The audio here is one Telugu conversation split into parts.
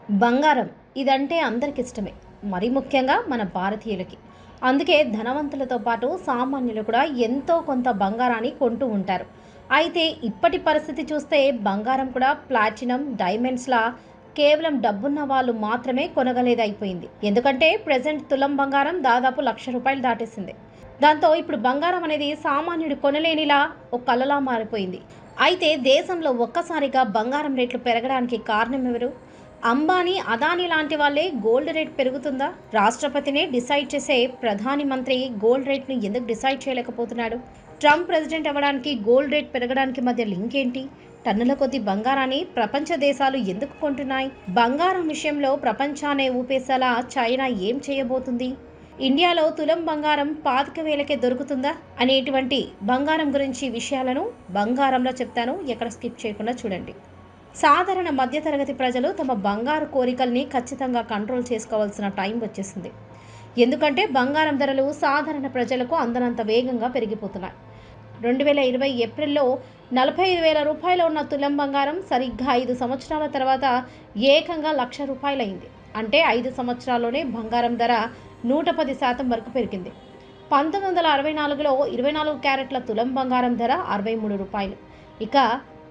బంగారం ఇదంటే అందరికి ఇష్టమే. మరి ముఖ్యంగా మన భారతీయులకి. అందుకే ధనవంతులతో పాటు సామాన్యులు కూడా ఎంతో కొంత బంగారాన్ని కొంటూ ఉంటారు. అయితే ఇప్పటి పరిస్థితి చూస్తే బంగారం కూడా ప్లాటినం, డైమండ్స్‌లా కేవలం డబ్బున్న వాళ్ళు మాత్రమే కొనగలేదయిపోయింది. ఎందుకంటే ప్రెజెంట్ తులం బంగారం దాదాపు ₹1,00,000 దాటేసింది. దాంతో ఇప్పుడు బంగారం అనేది సామాన్యుడు కొనలేనిలా ఒక కలలా మారిపోయింది. అయితే దేశంలో ఒక్కసారిగా బంగారం రేట్లు పెరగడానికి కారణం ఎవరు? అంబానీ, అదానీ లాంటి వాళ్ళే గోల్డ్ రేట్ పెరుగుతుందా? రాష్ట్రపతినే డిసైడ్ చేసే ప్రధాని మంత్రి గోల్డ్ రేట్‌ని ఎందుకు డిసైడ్ చేయలేకపోతున్నాడు? ట్రంప్ ప్రెసిడెంట్ అవ్వడానికి గోల్డ్ రేట్ పెరగడానికి మధ్య లింక్ ఏంటి? టన్నుల కొద్దీ బంగారాన్ని ప్రపంచ దేశాలు ఎందుకు కొంటున్నాయి? బంగారం విషయంలో ప్రపంచాన్నే ఊపేసేలా చైనా ఏం చేయబోతుంది? ఇండియాలో తులం బంగారం 25,000కే దొరుకుతుందా? అనేటువంటి బంగారం గురించి విషయాలను బంగారంలో చెప్తాను. ఎక్కడ స్కిప్ చేయకుండా చూడండి. సాధారణ మధ్యతరగతి ప్రజలు తమ బంగారు కోరికల్ని ఖచ్చితంగా కంట్రోల్ చేసుకోవాల్సిన టైం వచ్చేసింది. ఎందుకంటే బంగారం ధరలు సాధారణ ప్రజలకు అందనంత వేగంగా పెరిగిపోతున్నాయి. 2020 ఏప్రిల్లో ₹45,000 ఉన్న తులం బంగారం సరిగ్గా 5 సంవత్సరాల తర్వాత ఏకంగా ₹1,00,000 అయింది. అంటే 5 సంవత్సరాల్లోనే బంగారం ధర 110% వరకు పెరిగింది. 1964లో 24 క్యారెట్ల తులం బంగారం ధర ₹63. ఇక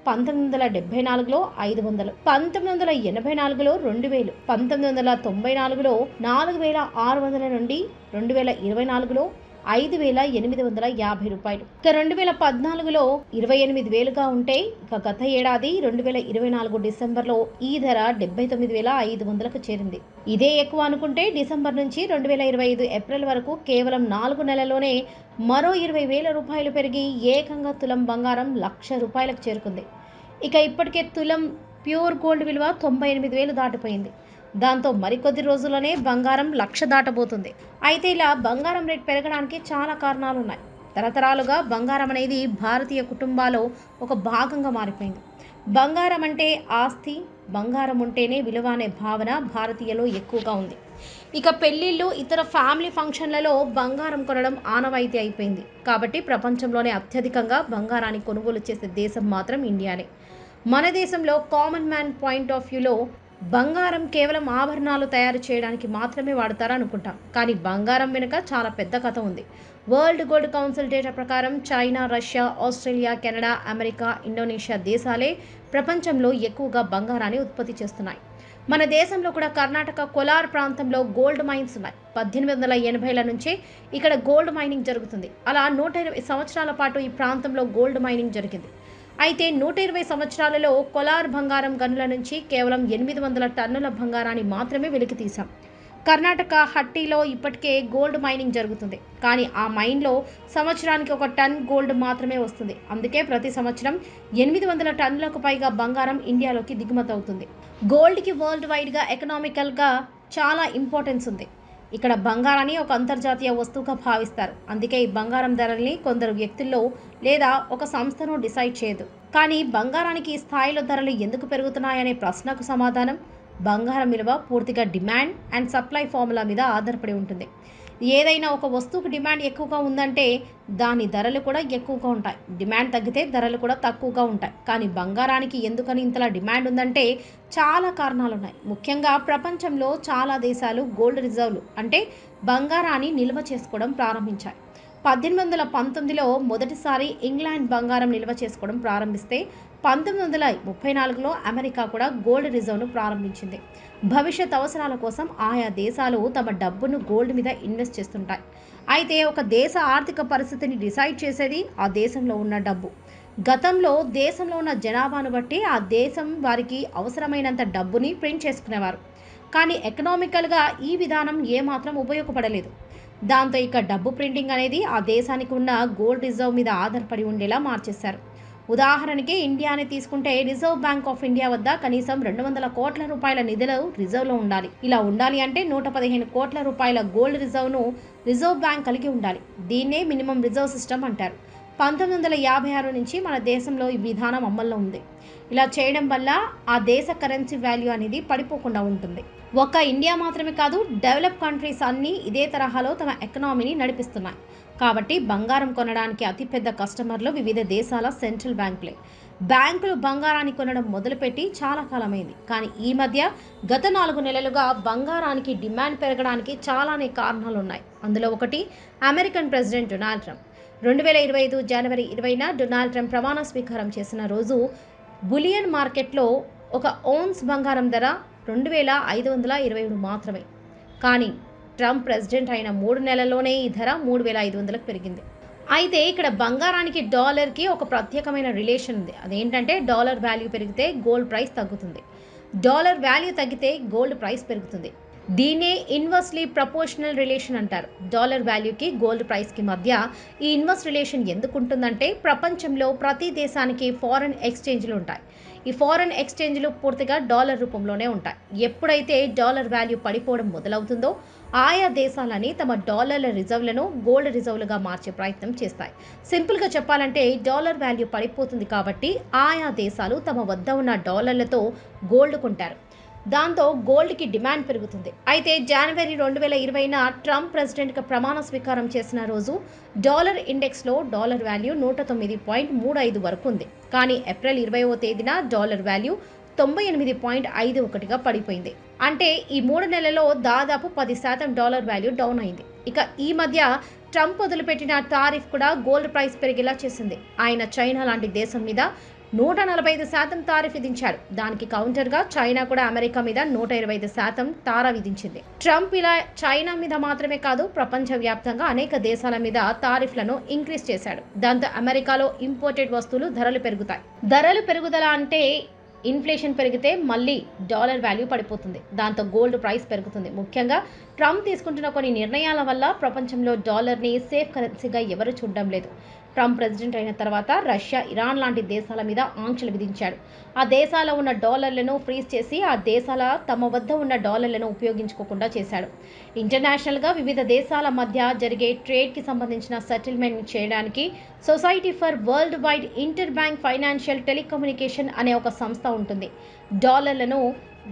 1974లో 500, 1984లో 2000, 1994లో 4,600 నుండి 2024లో ₹5,850. ఇక 2014లో 28,000గా ఉంటే ఇక గత ఏడాది 2024 డిసెంబర్లో ఈ ధర 79,500కు చేరింది. ఇదే ఎక్కువ అనుకుంటే డిసెంబర్ నుంచి 2025 ఏప్రిల్ వరకు కేవలం 4 నెలల్లోనే మరో ₹20,000 పెరిగి ఏకంగా తులం బంగారం ₹1,00,000కు చేరుకుంది. ఇక ఇప్పటికే తులం ప్యూర్ గోల్డ్ విలువ 98,000 దాటిపోయింది. దాంతో మరికొద్ది రోజుల్లోనే బంగారం 1,00,000 దాటబోతుంది. అయితే ఇలా బంగారం రేట్ పెరగడానికి చాలా కారణాలున్నాయి. తరతరాలుగా బంగారం అనేది భారతీయ కుటుంబాల్లో ఒక భాగంగా మారిపోయింది. బంగారం అంటే ఆస్తి, బంగారం ఉంటేనే విలువ అనే భావన భారతీయుల్లో ఎక్కువగా ఉంది. ఇక పెళ్లిళ్ళు, ఇతర ఫ్యామిలీ ఫంక్షన్లలో బంగారం కొనడం ఆనవాయితీ అయిపోయింది. కాబట్టి ప్రపంచంలోనే అత్యధికంగా బంగారాన్ని కొనుగోలు చేసే దేశం మాత్రం ఇండియానే. మన దేశంలో కామన్ మ్యాన్ పాయింట్ ఆఫ్ వ్యూలో బంగారం కేవలం ఆభరణాలు తయారు చేయడానికి మాత్రమే వాడతారనుకుంటాం. కానీ బంగారం వెనుక చాలా పెద్ద కథ ఉంది. వరల్డ్ గోల్డ్ కౌన్సిల్ డేటా ప్రకారం China, Russia, Australia, Canada, America, Indonesia దేశాలే ప్రపంచంలో ఎక్కువగా బంగారాన్ని ఉత్పత్తి చేస్తున్నాయి. మన దేశంలో కూడా కర్ణాటక కోలార్ ప్రాంతంలో గోల్డ్ మైన్స్ ఉన్నాయి. 1880ల నుంచే ఇక్కడ గోల్డ్ మైనింగ్ జరుగుతుంది. అలా 120 సంవత్సరాల పాటు ఈ ప్రాంతంలో గోల్డ్ మైనింగ్ జరిగింది. అయితే 120 సంవత్సరాలలో కోలార్ బంగారం గనుల నుంచి కేవలం 800 టన్నుల బంగారాన్ని మాత్రమే వెలికి తీశాం. కర్ణాటక హట్టిలో ఇప్పటికే గోల్డ్ మైనింగ్ జరుగుతుంది. కానీ ఆ మైన్లో సంవత్సరానికి 1 టన్ గోల్డ్ మాత్రమే వస్తుంది. అందుకే ప్రతి సంవత్సరం 800 టన్నులకు పైగా బంగారం ఇండియాలోకి దిగుమతి అవుతుంది. గోల్డ్కి వరల్డ్ వైడ్గా ఎకనామికల్గా చాలా ఇంపార్టెన్స్ ఉంది. ఇక్కడ బంగారాన్ని ఒక అంతర్జాతీయ వస్తువుగా భావిస్తారు. అందుకే ఈ బంగారం ధరల్ని కొందరు వ్యక్తుల్లో లేదా ఒక సంస్థను డిసైడ్ చేయదు. కానీ బంగారానికి ఈ స్థాయిలో ధరలు ఎందుకు పెరుగుతున్నాయనే ప్రశ్నకు సమాధానం బంగారం విలువ పూర్తిగా డిమాండ్ అండ్ సప్లై ఫార్ములా మీద ఆధారపడి ఉంటుంది. ఏదైనా ఒక వస్తువుకు డిమాండ్ ఎక్కువగా ఉందంటే దాని ధరలు కూడా ఎక్కువగా ఉంటాయి. డిమాండ్ తగ్గితే ధరలు కూడా తక్కువగా ఉంటాయి. కానీ బంగారానికి ఎందుకని ఇంతలా డిమాండ్ ఉందంటే చాలా కారణాలు ఉన్నాయి. ముఖ్యంగా ప్రపంచంలో చాలా దేశాలు గోల్డ్ రిజర్వ్లు అంటే బంగారాన్ని నిల్వ చేసుకోవడం ప్రారంభించాయి. 1819లో మొదటిసారి ఇంగ్లాండ్ బంగారం నిల్వ చేసుకోవడం ప్రారంభిస్తే 1934లో అమెరికా కూడా గోల్డ్ రిజర్వ్ను ప్రారంభించింది. భవిష్యత్ అవసరాల కోసం ఆయా దేశాలు తమ డబ్బును గోల్డ్ మీద ఇన్వెస్ట్ చేస్తుంటాయి. అయితే ఒక దేశ ఆర్థిక పరిస్థితిని డిసైడ్ చేసేది ఆ దేశంలో ఉన్న డబ్బు. గతంలో దేశంలో ఉన్న జనాభాను బట్టి ఆ దేశం వారికి అవసరమైనంత డబ్బుని ప్రింట్ చేసుకునేవారు. కానీ ఎకనామికల్గా ఈ విధానం ఏమాత్రం ఉపయోగపడలేదు. దాంతో ఇక డబ్బు ప్రింటింగ్ అనేది ఆ దేశానికి ఉన్న గోల్డ్ రిజర్వ్ మీద ఆధారపడి ఉండేలా మార్చేశారు. ఉదాహరణకి ఇండియాని తీసుకుంటే రిజర్వ్ బ్యాంక్ ఆఫ్ ఇండియా వద్ద కనీసం ₹200 కోట్ల నిధులు రిజర్వ్లో ఉండాలి. ఇలా ఉండాలి అంటే ₹115 కోట్ల గోల్డ్ రిజర్వ్ను రిజర్వ్ బ్యాంక్ కలిగి ఉండాలి. దీన్నే మినిమం రిజర్వ్ సిస్టమ్ అంటారు. 1956 నుంచి మన దేశంలో ఈ విధానం అమల్లో ఉంది. ఇలా చేయడం వల్ల ఆ దేశ కరెన్సీ వాల్యూ అనేది పడిపోకుండా ఉంటుంది. ఒక్క ఇండియా మాత్రమే కాదు, డెవలప్ కంట్రీస్ అన్నీ ఇదే తరహాలో తమ ఎకనామీని నడిపిస్తున్నాయి. కాబట్టి బంగారం కొనడానికి అతిపెద్ద కస్టమర్లు వివిధ దేశాల సెంట్రల్ బ్యాంకులే. బ్యాంకులు బంగారాన్ని కొనడం మొదలుపెట్టి చాలా కాలమైంది. కానీ ఈ మధ్య గత 4 నెలలుగా బంగారానికి డిమాండ్ పెరగడానికి చాలానే కారణాలున్నాయి. అందులో ఒకటి అమెరికన్ ప్రెసిడెంట్ డొనాల్డ్ ట్రంప్. 2025 జనవరి 20న డొనాల్డ్ ట్రంప్ ప్రమాణ స్వీకారం చేసిన రోజు బులియన్ మార్కెట్లో ఒక ఔన్స్ బంగారం ధర 2527 మాత్రమే. కానీ ట్రంప్ ప్రెసిడెంట్ అయిన 3 నెలల్లోనే ఈ ధర 3500కు పెరిగింది. అయితే ఇక్కడ బంగారానికి డాలర్కి ఒక ప్రత్యేకమైన రిలేషన్ ఉంది. అదేంటంటే డాలర్ వాల్యూ పెరిగితే గోల్డ్ ప్రైస్ తగ్గుతుంది, డాలర్ వాల్యూ తగ్గితే గోల్డ్ ప్రైస్ పెరుగుతుంది. దీన్నే ఇన్వర్స్లీ ప్రపోర్షనల్ రిలేషన్ అంటారు. డాలర్ వాల్యూకి గోల్డ్ ప్రైస్కి మధ్య ఈ ఇన్వర్స్ రిలేషన్ ఎందుకు ఉంటుందంటే ప్రపంచంలో ప్రతి దేశానికి ఫారెన్ ఎక్స్చేంజ్లు ఉంటాయి. ఈ ఫారెన్ ఎక్స్చేంజ్లు పూర్తిగా డాలర్ రూపంలోనే ఉంటాయి. ఎప్పుడైతే డాలర్ వాల్యూ పడిపోవడం మొదలవుతుందో ఆయా దేశాలని తమ డాలర్ల రిజర్వ్లను గోల్డ్ రిజర్వ్లుగా మార్చే ప్రయత్నం చేస్తాయి. సింపుల్గా చెప్పాలంటే డాలర్ వాల్యూ పడిపోతుంది కాబట్టి ఆయా దేశాలు తమ వద్ద ఉన్న డాలర్లతో గోల్డ్ కొంటారు. దాంతో గోల్డ్కి డిమాండ్ పెరుగుతుంది. అయితే జనవరి 2020న ట్రంప్ ప్రెసిడెంట్గా ప్రమాణ స్వీకారం చేసిన రోజు డాలర్ ఇండెక్స్లో డాలర్ వాల్యూ 109.35 వరకు ఉంది. కానీ ఏప్రిల్ 20వ తేదీన డాలర్ వాల్యూ 98.51గా పడిపోయింది. అంటే ఈ 3 నెలల్లో దాదాపు 10% డాలర్ వాల్యూ డౌన్ అయింది. ఇక ఈ మధ్య ట్రంప్ వదిలిపెట్టిన టారిఫ్ కూడా గోల్డ్ ప్రైస్ పెరిగేలా చేసింది. ఆయన చైనా లాంటి దేశం మీద 145% టారిఫ్ విధించాడు. దానికి కౌంటర్గా చైనా కూడా అమెరికా మీద 125% తారా విధించింది. ట్రంప్ ఇలా చైనా మీద మాత్రమే కాదు ప్రపంచవ్యాప్తంగా అనేక దేశాల మీద టారిఫ్లను ఇంక్రీజ్ చేశాడు. దాంతో అమెరికాలో ఇంపోర్టెడ్ వస్తువులు ధరలు పెరుగుతాయి. ధరలు పెరుగుదల అంటే ఇన్ఫ్లేషన్ పెరిగితే మళ్ళీ డాలర్ వాల్యూ పడిపోతుంది. దాంతో గోల్డ్ ప్రైస్ పెరుగుతుంది. ముఖ్యంగా ట్రంప్ తీసుకుంటున్న కొన్ని నిర్ణయాల వల్ల ప్రపంచంలో డాలర్ని సేఫ్ కరెన్సీగా ఎవరు చూడడం లేదు. ట్రంప్ ప్రెసిడెంట్ అయిన తర్వాత రష్యా, ఇరాన్ లాంటి దేశాల మీద ఆంక్షలు విధించాడు. ఆ దేశాల ఉన్న డాలర్లను ఫ్రీజ్ చేసి ఆ దేశాల తమ వద్ద ఉన్న డాలర్లను ఉపయోగించుకోకుండా చేశాడు. ఇంటర్నేషనల్గా వివిధ దేశాల మధ్య జరిగే ట్రేడ్కి సంబంధించిన సెటిల్మెంట్ చేయడానికి society for world wide inter bank financial telecommunication అనే ఒక సంస్థ ఉంటుంది. డాలర్లను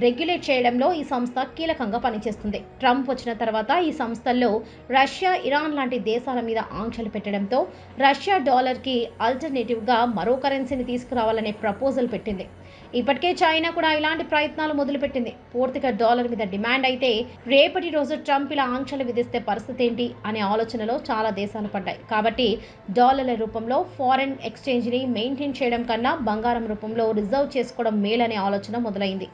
రెగ్యులేట్ చేయడంలో ఈ సంస్థ కీలకంగా పనిచేస్తుంది. ట్రంప్ వచ్చిన తర్వాత ఈ సంస్థల్లో రష్యా, ఇరాన్ లాంటి దేశాల మీద ఆంక్షలు పెట్టడంతో రష్యా డాలర్కి ఆల్టర్నేటివ్గా మరో కరెన్సీని తీసుకురావాలనే ప్రపోజల్ పెట్టింది. ఇప్పటికే చైనా కూడా ఇలాంటి ప్రయత్నాలు మొదలుపెట్టింది. పూర్తిగా డాలర్ మీద డిమాండ్ అయితే రేపటి రోజు ట్రంప్ ఇలా ఆంక్షలు విధిస్తే పరిస్థితి ఏంటి అనే ఆలోచనలో చాలా దేశాలు పడ్డాయి. కాబట్టి డాలర్ల రూపంలో ఫారెన్ ఎక్స్చేంజ్ని మెయింటైన్ చేయడం కన్నా బంగారం రూపంలో రిజర్వ్ చేసుకోవడం మేలనే ఆలోచన మొదలైంది.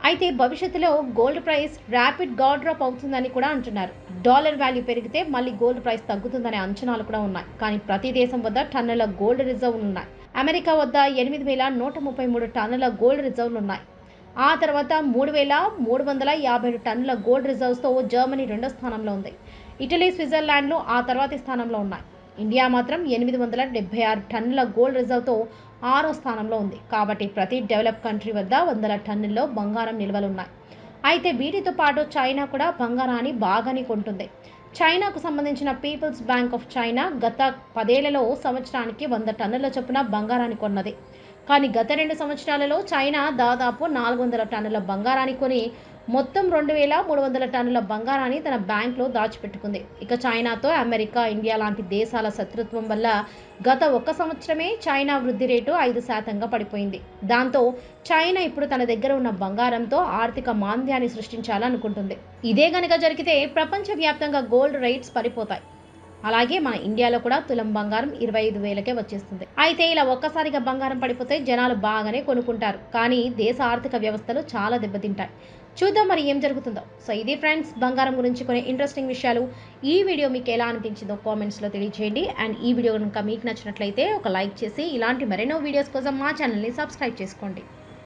అయితే భవిష్యత్తులో గోల్డ్ ప్రైస్ ర్యాపిడ్ డ్రాప్ అవుతుందని కూడా అంటున్నారు. డాలర్ వాల్యూ పెరిగితే మళ్ళీ గోల్డ్ ప్రైస్ తగ్గుతుందనే అంచనాలు కూడా ఉన్నాయి. కానీ ప్రతి దేశం వద్ద టన్నుల గోల్డ్ రిజర్వ్లు ఉన్నాయి. అమెరికా వద్ద 8,133 టన్నుల గోల్డ్ రిజర్వ్లు ఉన్నాయి. ఆ తర్వాత 3,357 టన్నుల గోల్డ్ రిజర్వ్స్తో జర్మనీ 2వ స్థానంలో ఉంది. ఇటలీ, స్విట్జర్లాండ్లు ఆ తర్వాతి స్థానంలో ఉన్నాయి. ఇండియా మాత్రం 876 టన్నుల గోల్డ్ రిజర్వ్తో 6వ స్థానంలో ఉంది. కాబట్టి ప్రతి డెవలప్ కంట్రీ వద్ద 100 టన్నుల్లో బంగారం నిల్వలున్నాయి. అయితే వీటితో పాటు చైనా కూడా బంగారాన్ని బాగానే కొంటుంది. చైనాకు సంబంధించిన పీపుల్స్ బ్యాంక్ ఆఫ్ చైనా గత 10 ఏళ్లలో సంవత్సరానికి 100 టన్నుల చొప్పున బంగారాన్ని కొన్నది. కానీ గత 2 సంవత్సరాలలో చైనా దాదాపు 400 టన్నుల బంగారాన్ని కొని మొత్తం 2,300 టన్నుల బంగారాన్ని తన బ్యాంక్లో దాచిపెట్టుకుంది. ఇక చైనాతో అమెరికా, ఇండియా లాంటి దేశాల శత్రుత్వం వల్ల గత 1 సంవత్సరమే చైనా వృద్ధి రేటు 5%గా పడిపోయింది. దాంతో చైనా ఇప్పుడు తన దగ్గర ఉన్న బంగారంతో ఆర్థిక మాంద్యాన్ని సృష్టించాలనుకుంటుంది. ఇదే గనుక జరిగితే ప్రపంచవ్యాప్తంగా గోల్డ్ రేట్స్ పడిపోతాయి. అలాగే మన ఇండియాలో కూడా తులం బంగారం 25,000కే వచ్చేస్తుంది. అయితే ఇలా ఒక్కసారిగా బంగారం పడిపోతే జనాలు బాగానే కొనుక్కుంటారు. కానీ దేశ ఆర్థిక వ్యవస్థలు చాలా దెబ్బతింటాయి. చూద్దాం మరి ఏం జరుగుతుందో. సో ఇది ఫ్రెండ్స్ బంగారం గురించి కొన్ని ఇంట్రెస్టింగ్ విషయాలు. ఈ వీడియో మీకు ఎలా అనిపించిందో కామెంట్స్లో తెలియజేయండి. అండ్ ఈ వీడియో కనుక మీకు నచ్చినట్లయితే ఒక లైక్ చేసి ఇలాంటి మరెన్నో వీడియోస్ కోసం మా ఛానల్ని సబ్స్క్రైబ్ చేసుకోండి.